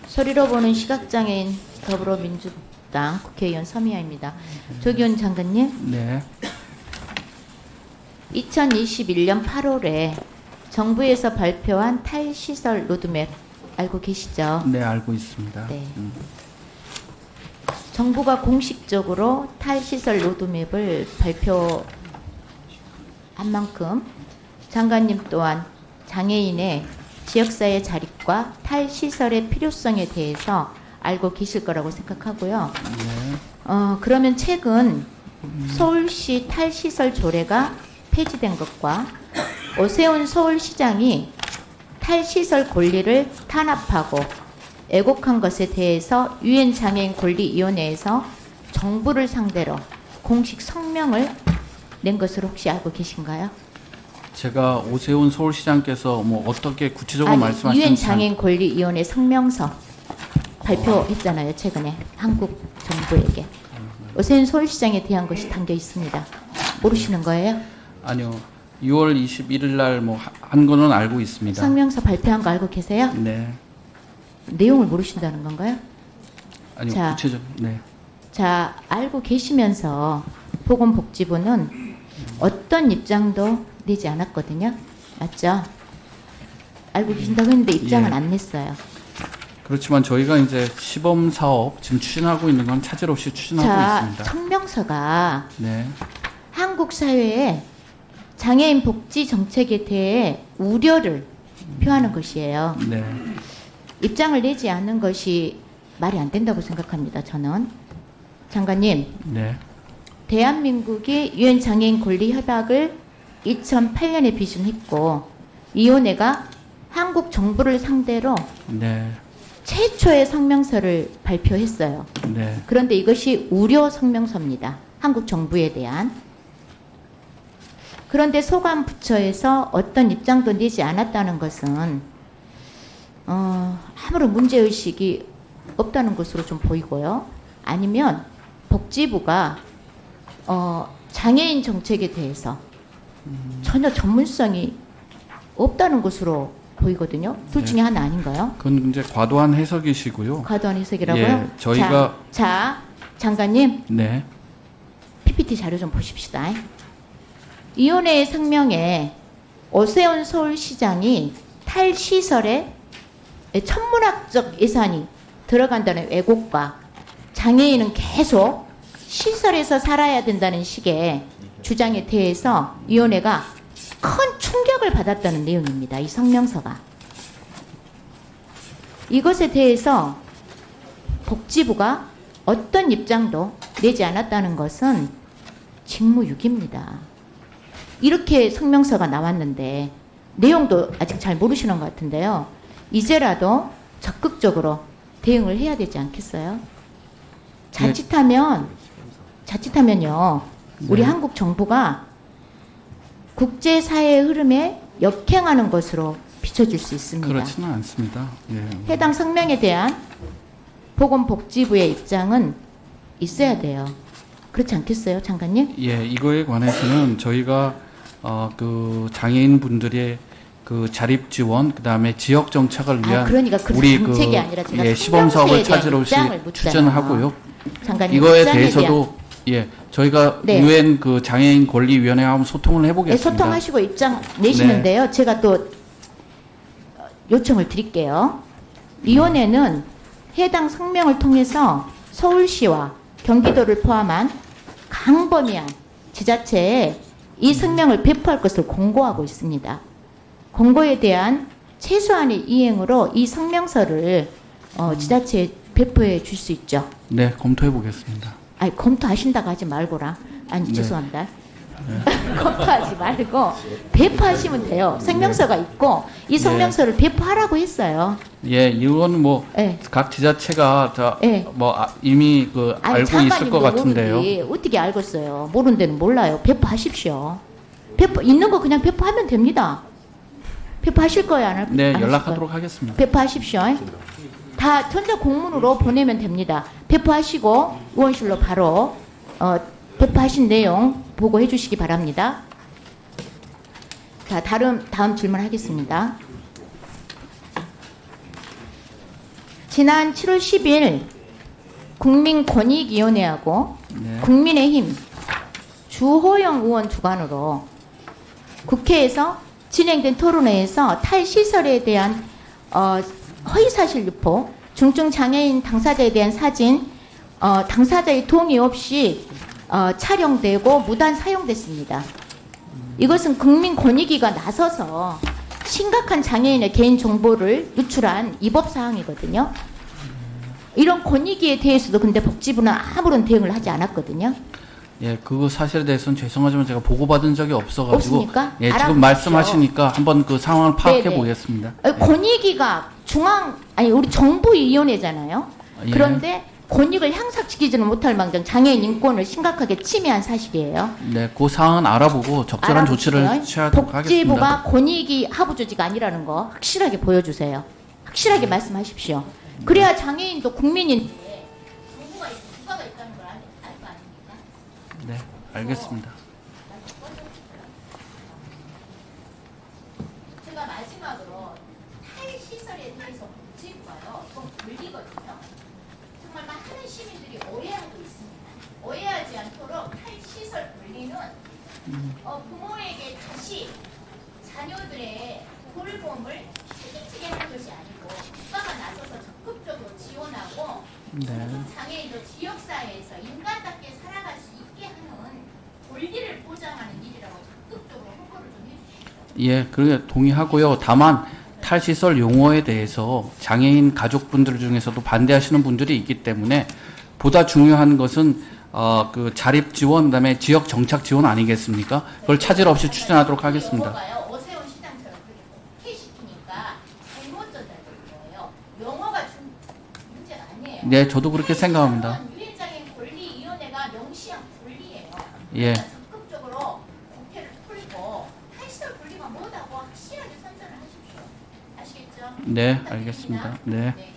소리로 보는 시각장애인 더불어민주당 국회의원 서미아입니다. 조기훈 장관님, 네. 2021년 8월에 정부에서 발표한 탈시설 로드맵 알고 계시죠? 네, 알고 있습니다. 네. 정부가 공식적으로 탈시설 로드맵을 발표한 만큼 장관님 또한 장애인의 지역사회 자립과 탈시설의 필요성에 대해서 알고 계실 거라고 생각하고요. 네. 그러면 최근 서울시 탈시설 조례가 폐지된 것과 오세훈 서울시장이 탈시설 권리를 탄압하고 애곡한 것에 대해서 유엔장애인 권리위원회에서 정부를 상대로 공식 성명을 낸 것을 혹시 알고 계신가요? 제가 오세훈 서울시장께서 뭐 어떻게 구체적으로 말씀하시는지 유엔장애인 권리위원회 성명서 발표했잖아요. 최근에 한국 정부에게. 오세훈 서울시장에 대한 것이 담겨 있습니다. 모르시는 거예요? 아니요. 6월 21일 날 뭐 한 거는 알고 있습니다. 성명서 발표한 거 알고 계세요? 네. 내용을 모르신다는 건가요? 아니요. 자. 구체적. 네. 자, 알고 계시면서 보건복지부는 어떤 입장도 내지 않았거든요. 맞죠? 알고 계신다고 했는데 입장은 예. 안 냈어요. 그렇지만 저희가 이제 시범 사업 지금 추진하고 있는 건 차질 없이 추진하고 자, 있습니다. 성명서가 네. 한국 사회의 장애인 복지 정책에 대해 우려를 표하는 것이에요. 네. 입장을 내지 않는 것이 말이 안 된다고 생각합니다. 저는. 장관님, 네. 대한민국이 유엔 장애인 권리 협약을 2008년에 비준했고 위원회가 한국 정부를 상대로 네. 최초의 성명서를 발표했어요. 네. 그런데 이것이 우려 성명서입니다. 한국 정부에 대한. 그런데 소관 부처에서 어떤 입장도 내지 않았다는 것은 아무런 문제의식이 없다는 것으로 좀 보이고요. 아니면 복지부가 장애인 정책에 대해서 전혀 전문성이 없다는 것으로 보이거든요. 둘 중에 하나 아닌가요? 그건 이제 과도한 해석이시고요. 과도한 해석이라고요? 예, 저희가 자, 장관님 네. PPT 자료 좀 보십시다. 위원회의 성명에 오세훈 서울시장이 탈시설에 천문학적 예산이 들어간다는 왜곡과 장애인은 계속 시설에서 살아야 된다는 식의 주장에 대해서 위원회가 큰 충격을 받았다는 내용입니다. 이 성명서가. 이것에 대해서 복지부가 어떤 입장도 내지 않았다는 것은 직무유기입니다. 이렇게 성명서가 나왔는데 내용도 아직 잘 모르시는 것 같은데요. 이제라도 적극적으로 대응을 해야 되지 않겠어요? 자칫하면요, 우리 네. 한국 정부가 국제사회의 흐름에 역행하는 것으로 비춰질 수 있습니다. 그렇지는 않습니다. 예. 해당 성명에 대한 보건복지부의 입장은 있어야 돼요. 그렇지 않겠어요, 장관님? 예, 이거에 관해서는 저희가 그 장애인 분들의 그 자립 지원, 그다음에 지역 정착을 위한 그러니까 그 우리 정책이 아니라 제가 예, 시범 사업을 성명서에 대한 차질 없이 입장을 묻잖아요. 추진하고요. 장관님, 이거에 입장에 대해서도 예, 저희가 네. 유엔 그 장애인 권리위원회와 한번 소통을 대한 해보겠습니다. 소통하시고 입장 내시는데요. 제가 또 요청을 드릴게요. 위원회는 해당 성명을 통해서 서울시와 경기도를 포함한 강범위한 지자체에 이 성명을 배포할 것을 공고하고 있습니다. 공고에 대한 최소한의 이행으로 이 성명서를 지자체에 배포해 줄 수 있죠. 네, 검토해 보겠습니다. 아니, 검토하신다고 하지 말고라. 아니, 네. 죄송합니다. 검토하지 말고 배포하시면 돼요. 성명서가 있고 이 성명서를 배포하라고 했어요. 예, 이건 뭐 예. 각 지자체가 다 예. 뭐 이미 그 아니, 알고 있을 장관님도 것 같은데요. 모르는데 어떻게 알겠어요? 모르는 데는 몰라요. 배포하십시오. 배포 있는 거 그냥 배포하면 됩니다. 배포하실 거예요, 안 할? 네, 안 하실 연락하도록 거예요? 하겠습니다. 배포하십시오. 다 전자 공문으로 보내면 됩니다. 배포하시고 의원실로 바로 배포하신 내용 보고해 주시기 바랍니다. 자, 다음 질문 하겠습니다. 지난 7월 10일 국민권익위원회하고 네. 국민의힘 주호영 의원 주관으로 국회에서 진행된 토론회에서 탈시설에 대한 허위사실 유포, 중증장애인 당사자에 대한 사진, 당사자의 동의 없이 촬영되고 무단 사용됐습니다. 이것은 국민권익위가 나서서 심각한 장애인의 개인정보를 유출한 위법사항이거든요. 이런 권익위에 대해서도 근데 복지부는 아무런 대응을 하지 않았거든요. 예, 그 사실에 대해서는 죄송하지만 제가 보고받은 적이 없어가지고 없습니까? 예, 알아보십시오. 지금 말씀하시니까 한번 그 상황을 파악해 네네. 보겠습니다. 권익위가 우리 정부위원회잖아요. 예. 그런데 권익을 향상시키지는 못할 망정 장애인 인권을 심각하게 침해한 사실이에요. 네, 그 사항은 알아보고 적절한 조치를 취하도록 하겠습니다. 복지부가 권익위 하부 조직 아니라는 거 확실하게 보여주세요. 확실하게 말씀하십시오. 그래야 장애인도 국민인데 정부가 있고 국가가 있다는 걸 알 거 아닙니까? 네, 알겠습니다. 제가 마지막으로 탈시설에 대해서 복지부가요, 좀 불리거든요. 정말 많은 시민들이 오해하고 있습니다. 오해하지 않도록 탈시설 분리는 부모에게 다시 자녀들의 돌봄을 책임지게 하는 것이 아니고 국가가 나서서 적극적으로 지원하고 네. 장애인도 지역사회에서 인간답게 살아갈 수 있게 하는 권리를 보장하는 일이라고 적극적으로 홍보를 좀 해주시죠. 예, 그게 동의하고요. 다만 탈시설 용어에 대해서 장애인 가족분들 중에서도 반대하시는 분들이 있기 때문에 보다 중요한 것은 그 자립 지원 그다음에 지역 정착 지원 아니겠습니까? 그걸 차질 없이 추진하도록 하겠습니다. 용어가요, 오세훈 시장처럼 그렇게 국회시키니까 잘못 전달된 거예요. 용어가 문제가 아니에요. 네, 저도 그렇게 생각합니다. 유해장애인 권리위원회가 명시한 권리예요. 예. 그러니까 적극적으로 국회를 풀고 탈시설 권리가 뭐다고 확실하게 선전을 하십시오. 아시겠죠? 네, 부탁드립니다. 알겠습니다. 네. 네.